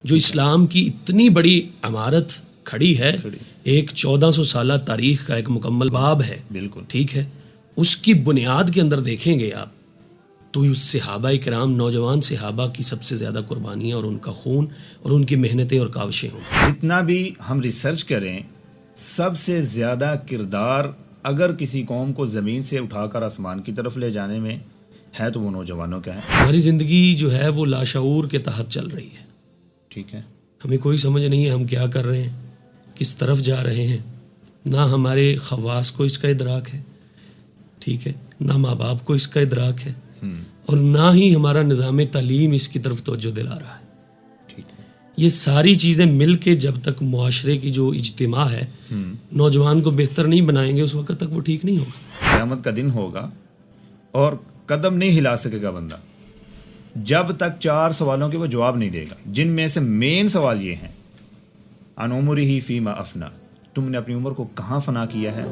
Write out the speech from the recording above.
جو اسلام کی اتنی بڑی عمارت کھڑی ہے، ایک 1400 سالہ تاریخ کا ایک مکمل باب ہے، بالکل ٹھیک ہے، اس کی بنیاد کے اندر دیکھیں گے آپ تو اس صحابہ کرام، نوجوان صحابہ کی سب سے زیادہ قربانیاں اور ان کا خون اور ان کی محنتیں اور کاوشیں ہوں۔ جتنا بھی ہم ریسرچ کریں، سب سے زیادہ کردار اگر کسی قوم کو زمین سے اٹھا کر آسمان کی طرف لے جانے میں ہے تو وہ نوجوانوں کا ہے۔ ہماری زندگی جو ہے وہ لاشعور کے تحت چل رہی ہے، ٹھیک ہے، ہمیں کوئی سمجھ نہیں ہے ہم کیا کر رہے ہیں، کس طرف جا رہے ہیں، نہ ہمارے خواص کو اس کا ادراک ہے، ٹھیک ہے، نہ ماں باپ کو اس کا ادراک ہے، اور نہ ہی ہمارا نظام تعلیم اس کی طرف توجہ دلا رہا ہے۔ ٹھیک ہے، یہ ساری چیزیں مل کے جب تک معاشرے کی جو اجتماع ہے نوجوان کو بہتر نہیں بنائیں گے، اس وقت تک وہ ٹھیک نہیں ہوگا۔ قیامت کا دن ہوگا اور قدم نہیں ہلا سکے گا بندہ جب تک 4 سوالوں کے وہ جواب نہیں دے گا، جن میں سے مین سوال یہ ہیں: ان عمرہ فیما افنا، تم نے اپنی عمر کو کہاں فنا کیا ہے؟